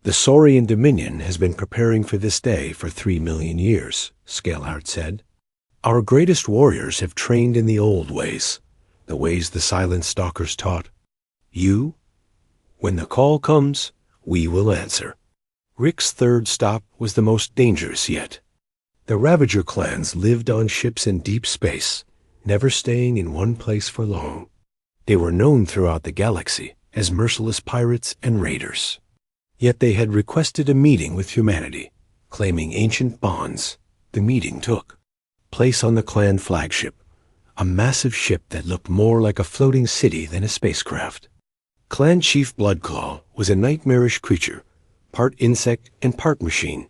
The Saurian Dominion has been preparing for this day for 3 million years, Scaleheart said. Our greatest warriors have trained in the old ways, the ways the Silent Stalkers taught. You? When the call comes, we will answer. Rick's third stop was the most dangerous yet. The Ravager clans lived on ships in deep space, never staying in one place for long. They were known throughout the galaxy as merciless pirates and raiders. Yet they had requested a meeting with humanity, claiming ancient bonds. The meeting took place on the clan flagship, a massive ship that looked more like a floating city than a spacecraft. Clan Chief Bloodclaw was a nightmarish creature, part insect and part machine,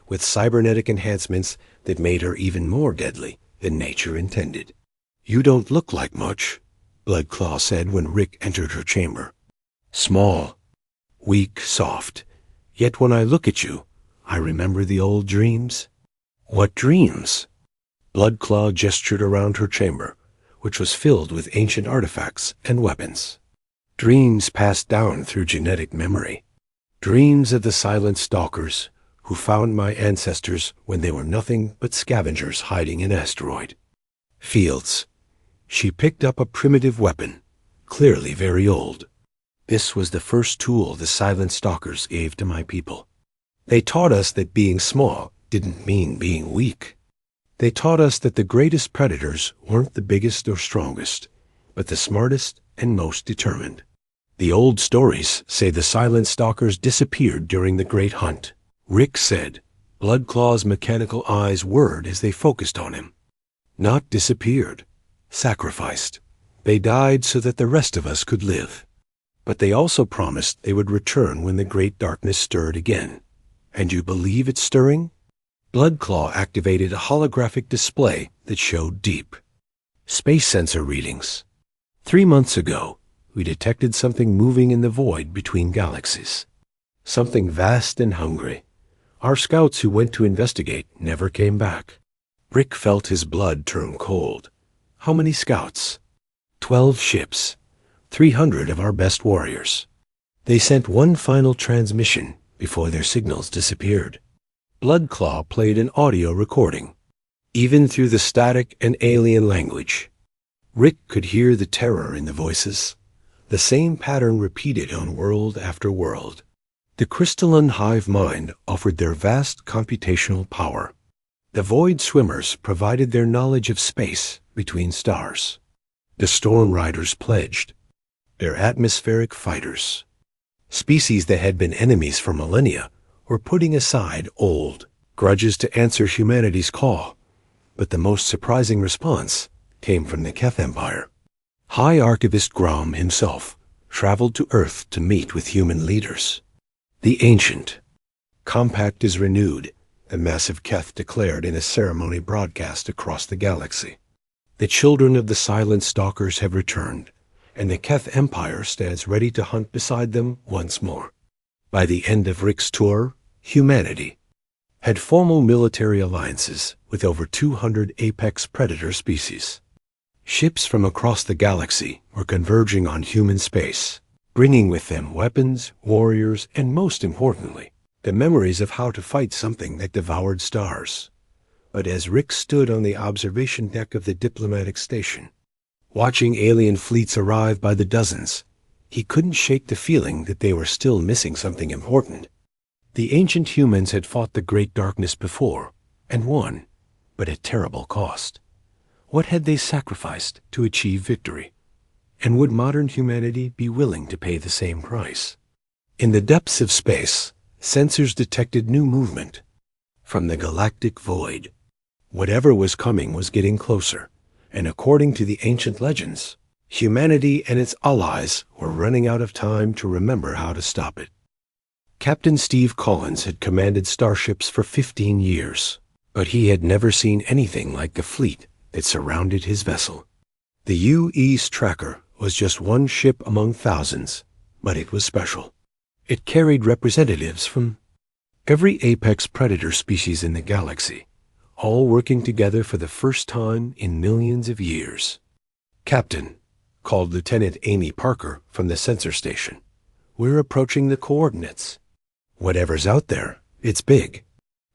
with cybernetic enhancements that made her even more deadly than nature intended. You don't look like much, Bloodclaw said when Rick entered her chamber. Small, weak, soft. Yet when I look at you, I remember the old dreams. What dreams? Bloodclaw gestured around her chamber, which was filled with ancient artifacts and weapons. Dreams passed down through genetic memory. Dreams of the Silent Stalkers, who found my ancestors when they were nothing but scavengers hiding in asteroid fields. She picked up a primitive weapon, clearly very old. This was the first tool the Silent Stalkers gave to my people. They taught us that being small didn't mean being weak. They taught us that the greatest predators weren't the biggest or strongest, but the smartest and most determined. The old stories say the Silent Stalkers disappeared during the Great Hunt. Rick said, Bloodclaw's mechanical eyes whirred as they focused on him. Not disappeared, sacrificed. They died so that the rest of us could live. But they also promised they would return when the great darkness stirred again. And you believe it's stirring? Bloodclaw activated a holographic display that showed deep space sensor readings. 3 months ago, we detected something moving in the void between galaxies. Something vast and hungry. Our scouts who went to investigate never came back. Rick felt his blood turn cold. How many scouts? 12 ships. 300 of our best warriors. They sent one final transmission before their signals disappeared. Bloodclaw played an audio recording. Even through the static and alien language, Rick could hear the terror in the voices. The same pattern repeated on world after world. The crystalline hive mind offered their vast computational power. The void swimmers provided their knowledge of space between stars. The storm riders pledged their atmospheric fighters. Species that had been enemies for millennia were putting aside old grudges to answer humanity's call. But the most surprising response came from the Keth Empire. High Archivist Grom himself traveled to Earth to meet with human leaders. The Ancient Compact is renewed, the massive Keth declared in a ceremony broadcast across the galaxy. The children of the Silent Stalkers have returned, and the Keth Empire stands ready to hunt beside them once more. By the end of Rick's tour, humanity had formal military alliances with over 200 apex predator species. Ships from across the galaxy were converging on human space, bringing with them weapons, warriors, and most importantly, the memories of how to fight something that devoured stars. But as Rick stood on the observation deck of the diplomatic station, watching alien fleets arrive by the dozens, he couldn't shake the feeling that they were still missing something important. The ancient humans had fought the Great Darkness before, and won, but at terrible cost. What had they sacrificed to achieve victory? And would modern humanity be willing to pay the same price? In the depths of space, sensors detected new movement from the galactic void. Whatever was coming was getting closer, and according to the ancient legends, humanity and its allies were running out of time to remember how to stop it. Captain Steve Collins had commanded starships for 15 years, but he had never seen anything like the fleet that surrounded his vessel. The U-East Tracker was just one ship among thousands, but it was special. It carried representatives from every apex predator species in the galaxy, all working together for the first time in millions of years. "Captain," called Lieutenant Amy Parker from the sensor station, "we're approaching the coordinates." "Whatever's out there, it's big."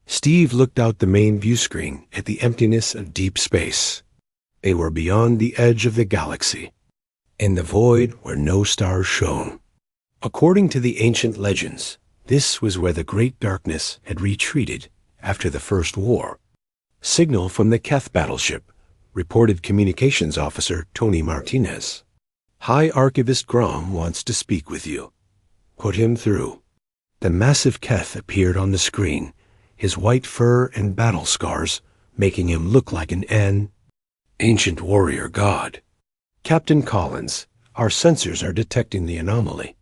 Steve looked out the main view screen at the emptiness of deep space. They were beyond the edge of the galaxy, in the void where no stars shone. According to the ancient legends, this was where the Great Darkness had retreated after the First War. Signal from the Keth battleship, reported Communications Officer Tony Martinez. "High Archivist Grom wants to speak with you." "Put him through." The massive Keth appeared on the screen, his white fur and battle scars making him look like an ancient warrior god. "Captain Collins, our sensors are detecting the anomaly.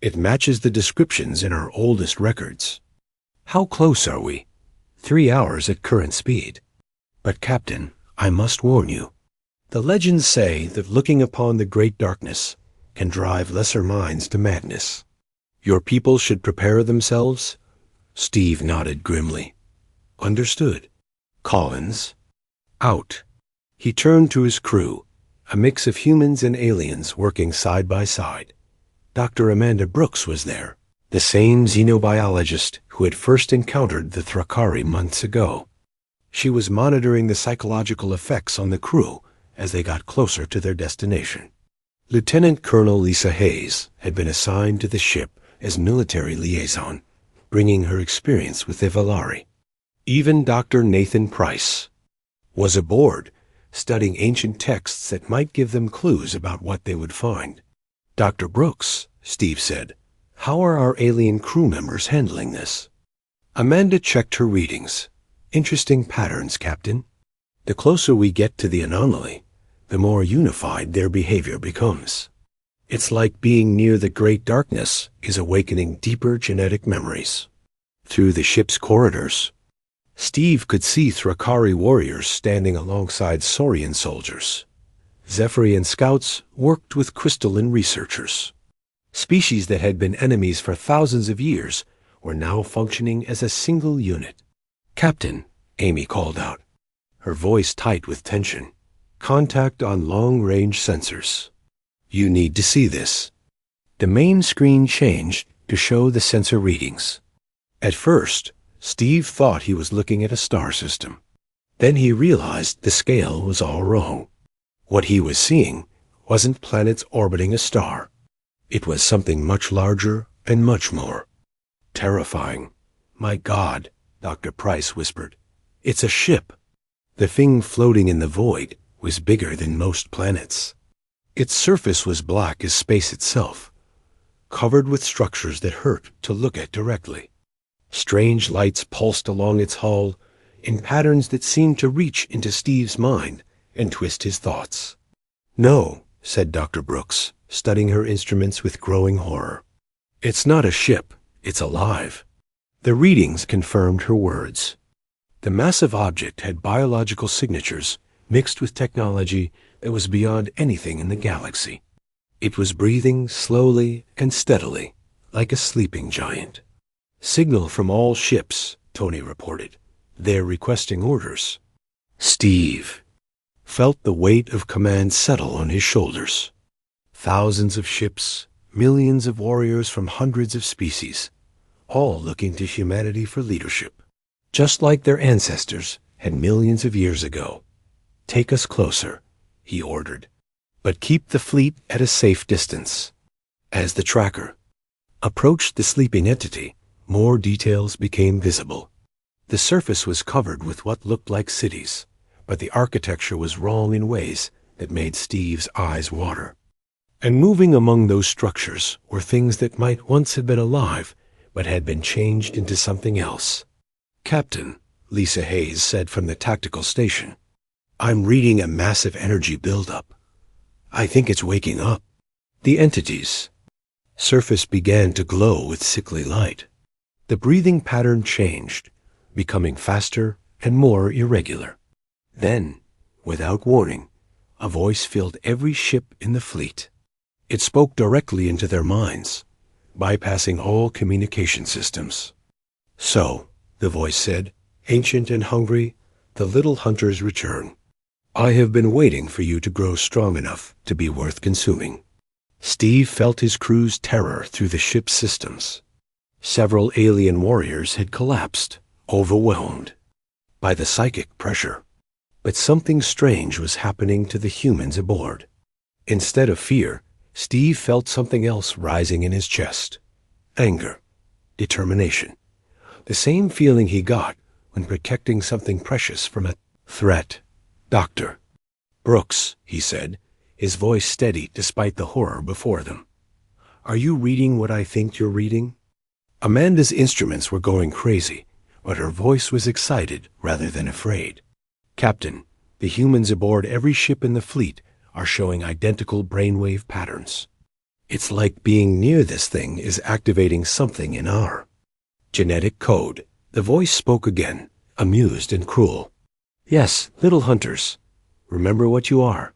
It matches the descriptions in our oldest records." "How close are we?" 3 hours at current speed." "But Captain, I must warn you. The legends say that looking upon the Great Darkness can drive lesser minds to madness. Your people should prepare themselves." Steve nodded grimly. "Understood." "Collins, out." He turned to his crew, a mix of humans and aliens working side by side. Dr. Amanda Brooks was there, the same xenobiologist who had first encountered the Thrakari months ago. She was monitoring the psychological effects on the crew as they got closer to their destination. Lieutenant Colonel Lisa Hayes had been assigned to the ship as military liaison, bringing her experience with the Valari. Even Dr. Nathan Price was aboard, studying ancient texts that might give them clues about what they would find. "Dr. Brooks," Steve said, "how are our alien crew members handling this?" Amanda checked her readings. "Interesting patterns, Captain. The closer we get to the anomaly, the more unified their behavior becomes. It's like being near the Great Darkness is awakening deeper genetic memories." Through the ship's corridors, Steve could see Thrakari warriors standing alongside Saurian soldiers. Zephyrian scouts worked with crystalline researchers. Species that had been enemies for thousands of years were now functioning as a single unit. "Captain," Amy called out. her voice tight with tension. "Contact on long-range sensors. You need to see this." The main screen changed to show the sensor readings. At first, Steve thought he was looking at a star system. Then he realized the scale was all wrong. What he was seeing wasn't planets orbiting a star. It was something much larger and much more terrifying. "My God," Dr. Price whispered. "It's a ship." The thing floating in the void was bigger than most planets. Its surface was black as space itself, covered with structures that hurt to look at directly. Strange lights pulsed along its hull in patterns that seemed to reach into Steve's mind and twist his thoughts. "No," said Dr. Brooks, studying her instruments with growing horror. "It's not a ship, it's alive." The readings confirmed her words. The massive object had biological signatures mixed with technology that was beyond anything in the galaxy. It was breathing slowly and steadily, like a sleeping giant. "Signal from all ships," Tony reported. "They're requesting orders." Steve felt the weight of command settle on his shoulders. Thousands of ships, millions of warriors from hundreds of species, all looking to humanity for leadership, just like their ancestors had millions of years ago. "Take us closer," he ordered, "but keep the fleet at a safe distance." As the tracker approached the sleeping entity, more details became visible. The surface was covered with what looked like cities, but the architecture was wrong in ways that made Steve's eyes water. And moving among those structures were things that might once have been alive, but had been changed into something else. "Captain," Lisa Hayes said from the tactical station, "I'm reading a massive energy buildup. I think it's waking up." The entity's surface began to glow with sickly light. The breathing pattern changed, becoming faster and more irregular. Then, without warning, a voice filled every ship in the fleet. It spoke directly into their minds, bypassing all communication systems. "So," the voice said, "ancient and hungry, the little hunters return. I have been waiting for you to grow strong enough to be worth consuming." Steve felt his crew's terror through the ship's systems. Several alien warriors had collapsed, overwhelmed by the psychic pressure. But something strange was happening to the humans aboard. Instead of fear, Steve felt something else rising in his chest. Anger, determination. The same feeling he got when protecting something precious from a threat. "Dr. Brooks," he said, his voice steady despite the horror before them. "Are you reading what I think you're reading?" Amanda's instruments were going crazy, but her voice was excited rather than afraid. "Captain, the humans aboard every ship in the fleet are showing identical brainwave patterns. It's like being near this thing is activating something in our genetic code." The voice spoke again, amused and cruel. "Yes, little hunters, remember what you are.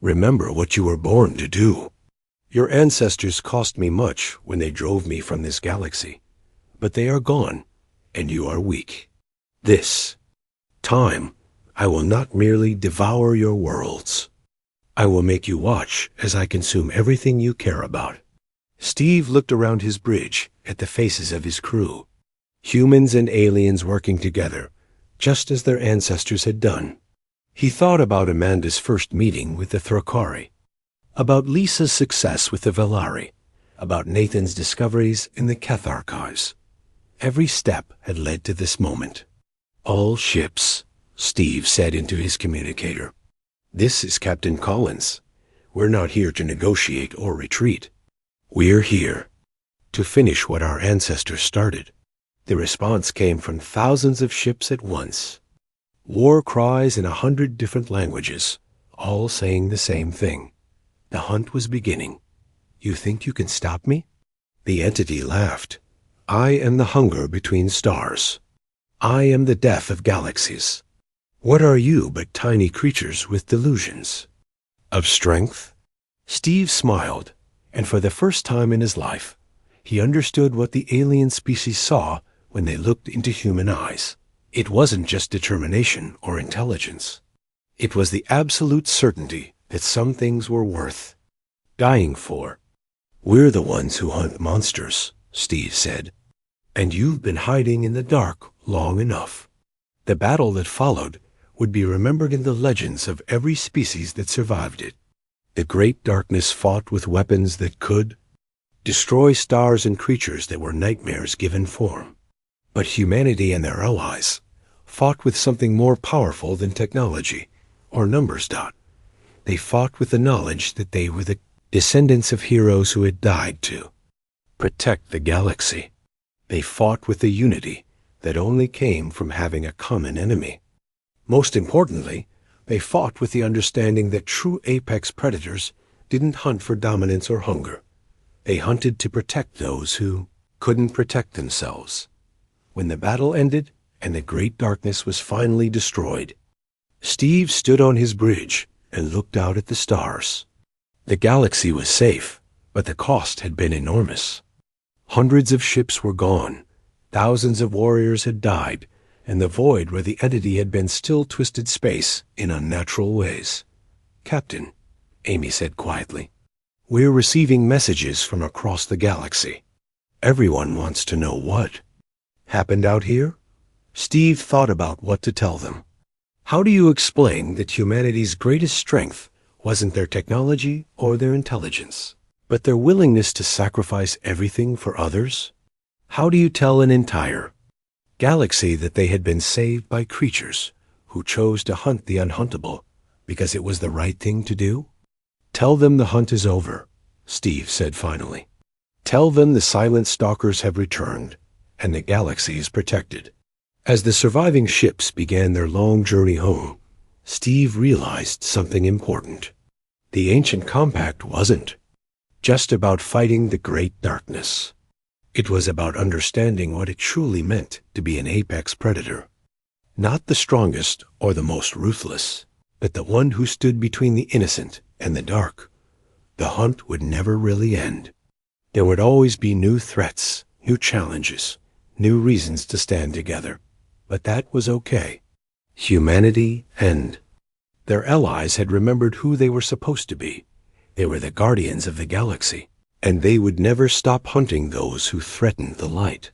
Remember what you were born to do. Your ancestors cost me much when they drove me from this galaxy, but they are gone, and you are weak. This time, I will not merely devour your worlds. I will make you watch as I consume everything you care about." Steve looked around his bridge at the faces of his crew. Humans and aliens working together, just as their ancestors had done. He thought about Amanda's first meeting with the Thrakari, about Lisa's success with the Velari, about Nathan's discoveries in the Keth archives. Every step had led to this moment. "All ships," Steve said into his communicator. "This is Captain Collins. We're not here to negotiate or retreat. We're here to finish what our ancestors started." The response came from thousands of ships at once. War cries in 100 different languages, all saying the same thing. The hunt was beginning. "You think you can stop me?" The entity laughed. "I am the hunger between stars. I am the death of galaxies. What are you but tiny creatures with delusions of strength?" Steve smiled, and for the first time in his life, he understood what the alien species saw when they looked into human eyes. It wasn't just determination or intelligence. It was the absolute certainty that some things were worth dying for. "We're the ones who hunt monsters," Steve said. "And you've been hiding in the dark long enough." The battle that followed would be remembered in the legends of every species that survived it. The great darkness fought with weapons that could destroy stars and creatures that were nightmares given form. But humanity and their allies fought with something more powerful than technology or numbers. They fought with the knowledge that they were the descendants of heroes who had died to protect the galaxy. They fought with the unity that only came from having a common enemy. Most importantly, they fought with the understanding that true apex predators didn't hunt for dominance or hunger. They hunted to protect those who couldn't protect themselves. When the battle ended and the great darkness was finally destroyed, Steve stood on his bridge and looked out at the stars. The galaxy was safe, but the cost had been enormous. Hundreds of ships were gone, thousands of warriors had died, and the void where the entity had been still twisted space in unnatural ways. "Captain," Amy said quietly, "we're receiving messages from across the galaxy. Everyone wants to know what happened out here." Steve thought about what to tell them. How do you explain that humanity's greatest strength wasn't their technology or their intelligence, but their willingness to sacrifice everything for others? How do you tell an entire galaxy that they had been saved by creatures who chose to hunt the unhuntable because it was the right thing to do? "Tell them the hunt is over," Steve said finally. "Tell them the silent stalkers have returned and the galaxy is protected." As the surviving ships began their long journey home, Steve realized something important. The ancient compact wasn't just about fighting the great darkness. It was about understanding what it truly meant to be an apex predator. Not the strongest or the most ruthless, but the one who stood between the innocent and the dark. The hunt would never really end. There would always be new threats, new challenges, new reasons to stand together. But that was okay. Humanity and their allies had remembered who they were supposed to be. They were the guardians of the galaxy, and they would never stop hunting those who threatened the light.